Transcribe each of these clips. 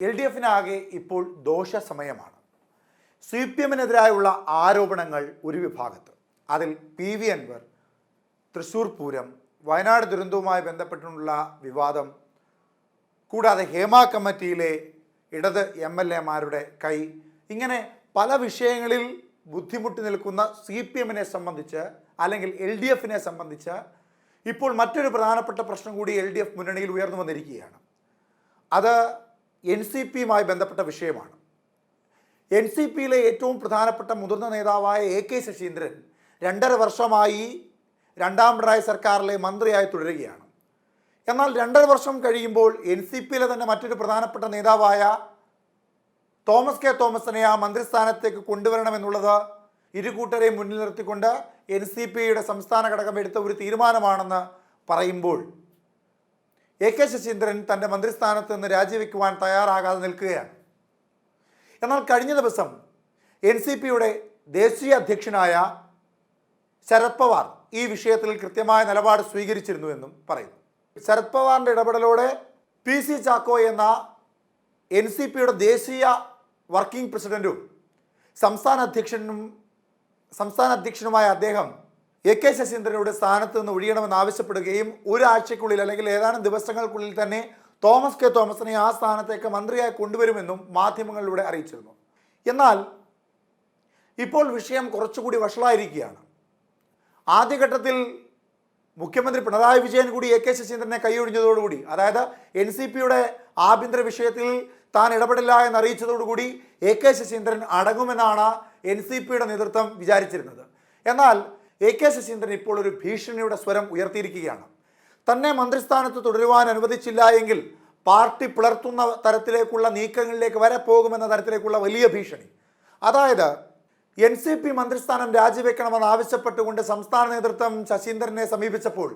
LDF-നാകെ ഇപ്പോൾ ദോഷ സമയമാണ്. CPM-നെതിരായുള്ള ആരോപണങ്ങൾ ഒരു വിഭാഗത്ത്, അതിൽ PV അൻവർ, തൃശ്ശൂർ പൂരം, വയനാട് ദുരന്തവുമായി ബന്ധപ്പെട്ടുള്ള വിവാദം, കൂടാതെ ഹേമ കമ്മിറ്റിയിലെ ഇടത് MLA-മാരുടെ കൈ, ഇങ്ങനെ പല വിഷയങ്ങളിൽ ബുദ്ധിമുട്ടി നിൽക്കുന്ന CPM-നെ സംബന്ധിച്ച് അല്ലെങ്കിൽ LDF-നെ സംബന്ധിച്ച് ഇപ്പോൾ മറ്റൊരു പ്രധാനപ്പെട്ട പ്രശ്നം കൂടി LDF മുന്നണിയിൽ ഉയർന്നു വന്നിരിക്കുകയാണ്. അത് NCP-യുമായി ബന്ധപ്പെട്ട വിഷയമാണ്. NCP-യിലെ ഏറ്റവും പ്രധാനപ്പെട്ട മുതിർന്ന നേതാവായ AK ശശീന്ദ്രൻ 2.5 വർഷമായി രണ്ടാം പിണറായി സർക്കാരിലെ മന്ത്രിയായി തുടരുകയാണ്. എന്നാൽ 2.5 വർഷം കഴിയുമ്പോൾ NCP-യിലെ തന്നെ മറ്റൊരു പ്രധാനപ്പെട്ട നേതാവായ തോമസ് കെ തോമസിനെ ആ മന്ത്രിസ്ഥാനത്തേക്ക് കൊണ്ടുവരണമെന്നുള്ളത് ഇരുകൂട്ടരെയും മുന്നിൽ നിർത്തിക്കൊണ്ട് NCP-യുടെ സംസ്ഥാന ഘടകം എടുത്ത ഒരു തീരുമാനമാണെന്ന് പറയുമ്പോൾ AK ശശീന്ദ്രൻ തൻ്റെ മന്ത്രിസ്ഥാനത്ത് നിന്ന് രാജിവെക്കുവാൻ തയ്യാറാകാതെ നിൽക്കുകയാണ്. എന്നാൽ കഴിഞ്ഞ ദിവസം NCP-യുടെ ദേശീയ അധ്യക്ഷനായ ശരത് പവാർ ഈ വിഷയത്തിൽ കൃത്യമായ നിലപാട് സ്വീകരിച്ചിരുന്നുവെന്നും പറയുന്നു. ശരത് പവാറിൻ്റെ ഇടപെടലോടെ PC ചാക്കോ എന്ന NCP-യുടെ ദേശീയ വർക്കിംഗ് പ്രസിഡന്റും സംസ്ഥാന അധ്യക്ഷനുമായ അദ്ദേഹം AK ശശീന്ദ്രനുടെ സ്ഥാനത്ത് നിന്ന് ഒഴിയണമെന്ന് ആവശ്യപ്പെടുകയും ഒരാഴ്ചയ്ക്കുള്ളിൽ അല്ലെങ്കിൽ ഏതാനും ദിവസങ്ങൾക്കുള്ളിൽ തന്നെ തോമസ് കെ തോമസിനെ ആ സ്ഥാനത്തേക്ക് മന്ത്രിയായി കൊണ്ടുവരുമെന്നും മാധ്യമങ്ങളിലൂടെ അറിയിച്ചിരുന്നു. എന്നാൽ ഇപ്പോൾ വിഷയം കുറച്ചുകൂടി വഷളായിരിക്കുകയാണ്. ആദ്യഘട്ടത്തിൽ മുഖ്യമന്ത്രി പിണറായി വിജയൻ കൂടി AK ശശീന്ദ്രനെ കൈയൊഴിഞ്ഞതോടുകൂടി, അതായത് NCP-യുടെ ആഭ്യന്തര വിഷയത്തിൽ താൻ ഇടപെടില്ല എന്നറിയിച്ചതോടുകൂടി AK ശശീന്ദ്രൻ അടങ്ങുമെന്നാണ് NCP-യുടെ നേതൃത്വം വിചാരിച്ചിരുന്നത്. എന്നാൽ AK ശശീന്ദ്രൻ ഇപ്പോൾ ഒരു ഭീഷണിയുടെ സ്വരം ഉയർത്തിയിരിക്കുകയാണ്. തന്നെ മന്ത്രിസ്ഥാനത്ത് തുടരുവാൻ അനുവദിച്ചില്ല എങ്കിൽ പാർട്ടി പിളർത്തുന്ന തരത്തിലേക്കുള്ള നീക്കങ്ങളിലേക്ക് വരെ പോകുമെന്ന തരത്തിലേക്കുള്ള വലിയ ഭീഷണി. അതായത് NCP മന്ത്രിസ്ഥാനം രാജിവെക്കണമെന്ന് ആവശ്യപ്പെട്ടുകൊണ്ട് സംസ്ഥാന നേതൃത്വം ശശീന്ദ്രനെ സമീപിച്ചപ്പോൾ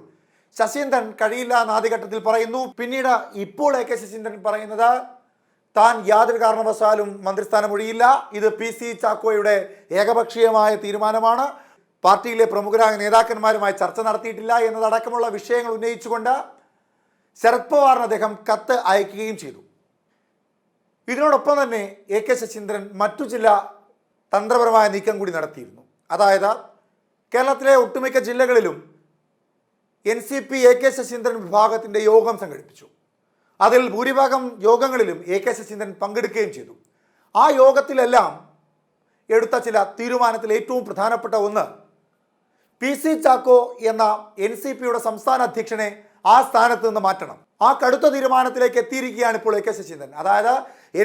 ശശീന്ദ്രൻ കഴിയില്ല എന്ന് ആദ്യഘട്ടത്തിൽ പറയുന്നു. പിന്നീട് ഇപ്പോൾ AK ശശീന്ദ്രൻ പറയുന്നത് താൻ യാതൊരു കാരണവശാലും മന്ത്രിസ്ഥാനം ഒഴിയില്ല, ഇത് PC ചാക്കോയുടെ ഏകപക്ഷീയമായ തീരുമാനമാണ്, പാർട്ടിയിലെ പ്രമുഖരായ നേതാക്കന്മാരുമായി ചർച്ച നടത്തിയിട്ടില്ല എന്നതടക്കമുള്ള വിഷയങ്ങൾ ഉന്നയിച്ചുകൊണ്ട് ശരത് പവാറിന് അദ്ദേഹം കത്ത് അയക്കുകയും ചെയ്തു. ഇതിനോടൊപ്പം തന്നെ AK ശശീന്ദ്രൻ മറ്റു ചില തന്ത്രപരമായ നീക്കം കൂടി നടത്തിയിരുന്നു. അതായത് കേരളത്തിലെ ഒട്ടുമിക്ക ജില്ലകളിലും NCP AK ശശീന്ദ്രൻ വിഭാഗത്തിൻ്റെ യോഗം സംഘടിപ്പിച്ചു. അതിൽ ഭൂരിഭാഗം യോഗങ്ങളിലും AK ശശീന്ദ്രൻ പങ്കെടുക്കുകയും ചെയ്തു. ആ യോഗത്തിലെല്ലാം എടുത്ത ചില തീരുമാനത്തിൽ ഏറ്റവും പ്രധാനപ്പെട്ട ഒന്ന് PC ചാക്കോ എന്ന NCP-യുടെ സംസ്ഥാന അധ്യക്ഷനെ ആ സ്ഥാനത്ത് നിന്ന് മാറ്റണം. ആ കടുത്ത തീരുമാനത്തിലേക്ക് എത്തിയിരിക്കുകയാണ് ഇപ്പോൾ AK ശശീന്ദ്രൻ. അതായത്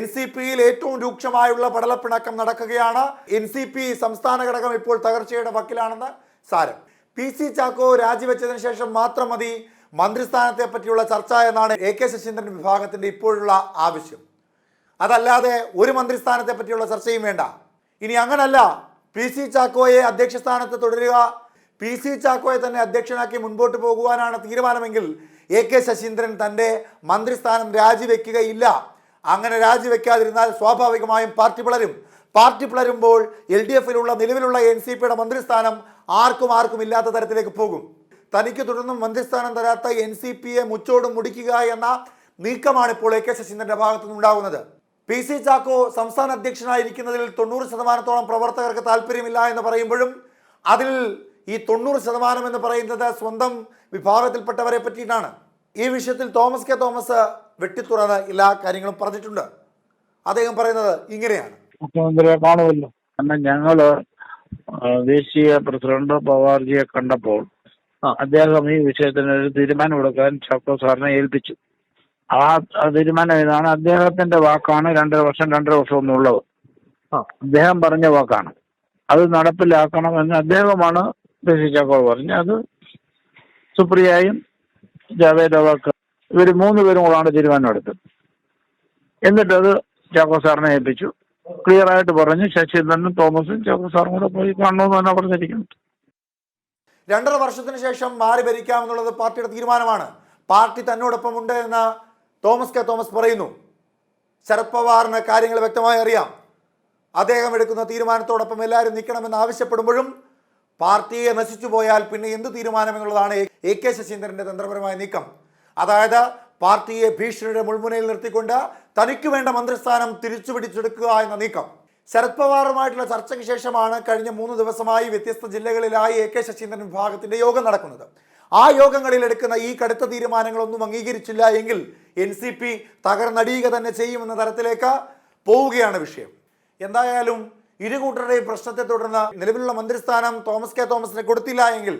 NCP-യിൽ ഏറ്റവും രൂക്ഷമായുള്ള പടലപ്പിണക്കം നടക്കുകയാണ്. NCP സംസ്ഥാന ഘടകം ഇപ്പോൾ തകർച്ചയുടെ വക്കിലാണെന്ന് സാരം. PC ചാക്കോ രാജിവെച്ചതിന് ശേഷം മാത്രം മതി മന്ത്രിസ്ഥാനത്തെ പറ്റിയുള്ള ചർച്ച എന്നാണ് AK ശശീന്ദ്രൻ വിഭാഗത്തിൻ്റെ ഇപ്പോഴുള്ള ആവശ്യം. അതല്ലാതെ ഒരു മന്ത്രിസ്ഥാനത്തെ പറ്റിയുള്ള ചർച്ചയും വേണ്ട. ഇനി അങ്ങനല്ല, PC ചാക്കോയെ അധ്യക്ഷ സ്ഥാനത്ത് തുടരുക, PC ചാക്കോയെ തന്നെ അധ്യക്ഷനാക്കി മുൻപോട്ട് പോകുവാനാണ് തീരുമാനമെങ്കിൽ AK ശശീന്ദ്രൻ തൻ്റെ മന്ത്രിസ്ഥാനം രാജിവെക്കുകയില്ല. അങ്ങനെ രാജിവെക്കാതിരുന്നാൽ സ്വാഭാവികമായും പാർട്ടി പിളരും. പാർട്ടി പിളരുമ്പോൾ LDF-ലുള്ള നിലവിലുള്ള NCP-യുടെ മന്ത്രിസ്ഥാനം ആർക്കും ഇല്ലാത്ത തരത്തിലേക്ക് പോകും. തനിക്ക് തുടർന്നും മന്ത്രിസ്ഥാനം തരാത്ത NCP-യെ മുച്ചോടും മുടിക്കുക എന്ന നീക്കമാണ് ഇപ്പോൾ AK ശശീന്ദ്രൻ്റെ ഭാഗത്തുനിന്നുണ്ടാകുന്നത്. PC ചാക്കോ സംസ്ഥാന അധ്യക്ഷനായിരിക്കുന്നതിൽ 90% പ്രവർത്തകർക്ക് താല്പര്യമില്ല എന്ന് പറയുമ്പോഴും അതിൽ ഈ 90% എന്ന് പറയുന്നത് സ്വന്തം വിഭാഗത്തിൽപ്പെട്ടവരെ പറ്റിയിട്ടാണ്. ഈ വിഷയത്തിൽ തോമസ് കെ തോമസ് വെട്ടിത്തുറന്ന് എല്ലാ കാര്യങ്ങളും പറഞ്ഞിട്ടുണ്ട്. അദ്ദേഹം പറയുന്നത് ഇങ്ങനെയാണ്: മുഖ്യമന്ത്രിയെ കാണുമല്ലോ. കാരണം ഞങ്ങള് ദേശീയ പ്രസിഡന്റ് പവാർജിയെ കണ്ടപ്പോൾ അദ്ദേഹം ഈ വിഷയത്തിന് ഒരു തീരുമാനം എടുക്കാൻ ചാക്കോ സാറിനെ ഏൽപ്പിച്ചു. ആ തീരുമാനം ഇതാണ്. അദ്ദേഹത്തിന്റെ വാക്കാണ് 2.5 വർഷം എന്നുള്ളത്. അദ്ദേഹം പറഞ്ഞ വാക്കാണ്. അത് നടപ്പിലാക്കണമെന്ന് അദ്ദേഹമാണ് PC ചാക്കോ പറഞ്ഞു. അത് സുപ്രിയയും ജാവേദ് അവാക്ക് ഇവർ 3 പേരും കൂടാണ് തീരുമാനം എടുത്തത്. എന്നിട്ടത് ചാക്കോ സാറിനെ ഏൽപ്പിച്ചു. ക്ലിയർ ആയിട്ട് പറഞ്ഞു ശശീന്ദ്രനും തോമസും ചാക്കോ സാറും കൂടെ പോയി കാണണമെന്ന് തന്നെ പറഞ്ഞിരിക്കുന്നത്. 2.5 വർഷത്തിന് ശേഷം മാറി ഭരിക്കാമെന്നുള്ളത് പാർട്ടിയുടെ തീരുമാനമാണ്. പാർട്ടി തന്നോടൊപ്പം ഉണ്ട് എന്ന് തോമസ് കെ തോമസ് പറയുന്നു. ശരത് പവാറിന് കാര്യങ്ങൾ വ്യക്തമായി അറിയാം. അദ്ദേഹം എടുക്കുന്ന തീരുമാനത്തോടൊപ്പം എല്ലാവരും നിൽക്കണമെന്ന് ആവശ്യപ്പെടുമ്പോഴും പാർട്ടിയെ നശിച്ചു പോയാൽ പിന്നെ എന്ത് തീരുമാനമെന്നുള്ളതാണ് AK ശശീന്ദ്രൻ്റെ തന്ത്രപരമായ നീക്കം. അതായത് പാർട്ടിയെ ഭീഷണിയുടെ മുൾമുനയിൽ നിർത്തിക്കൊണ്ട് തനിക്ക് വേണ്ട മന്ത്രിസ്ഥാനം തിരിച്ചു പിടിച്ചെടുക്കുക എന്ന നീക്കം. ശരത് പവാറുമായിട്ടുള്ള ചർച്ചയ്ക്ക് ശേഷമാണ് കഴിഞ്ഞ 3 ദിവസമായി വ്യത്യസ്ത ജില്ലകളിലായി AK ശശീന്ദ്രൻ വിഭാഗത്തിന്റെ യോഗം നടക്കുന്നത്. ആ യോഗങ്ങളിൽ എടുക്കുന്ന ഈ കടുത്ത തീരുമാനങ്ങളൊന്നും അംഗീകരിച്ചില്ല എങ്കിൽ NCP തകർന്നടിയുക തന്നെ ചെയ്യുമെന്ന തരത്തിലേക്ക് പോവുകയാണ് വിഷയം. എന്തായാലും ഇരുകൂട്ടരുടെയും പ്രശ്നത്തെ തുടർന്ന് നിലവിലുള്ള മന്ത്രിസ്ഥാനം തോമസ് കെ തോമസിന് കൊടുത്തില്ല എങ്കിൽ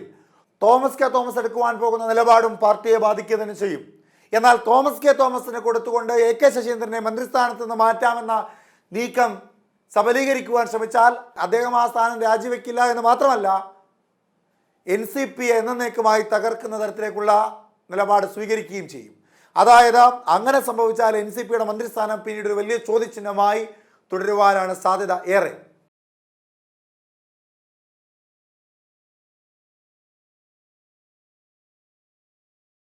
തോമസ് കെ തോമസ് എടുക്കുവാൻ പോകുന്ന നിലപാടും പാർട്ടിയെ ബാധിക്കുക തന്നെ ചെയ്യും. എന്നാൽ തോമസ് കെ തോമസിന് കൊടുത്തുകൊണ്ട് AK ശശീന്ദ്രനെ മന്ത്രിസ്ഥാനത്ത് നിന്ന് മാറ്റാമെന്ന നീക്കം സബലീകരിക്കുവാൻ ശ്രമിച്ചാൽ അദ്ദേഹം ആ സ്ഥാനം രാജിവെക്കില്ല എന്ന് മാത്രമല്ല NCP എന്നേക്കുമായി തകർക്കുന്ന തരത്തിലേക്കുള്ള നിലപാട് സ്വീകരിക്കുകയും ചെയ്യും. അതായത് അങ്ങനെ സംഭവിച്ചാൽ NCPയുടെ മന്ത്രിസ്ഥാനം പിന്നീട് ഒരു വലിയ ചോദ്യചിഹ്നമായി തുടരുവാനാണ് സാധ്യത ഏറെ.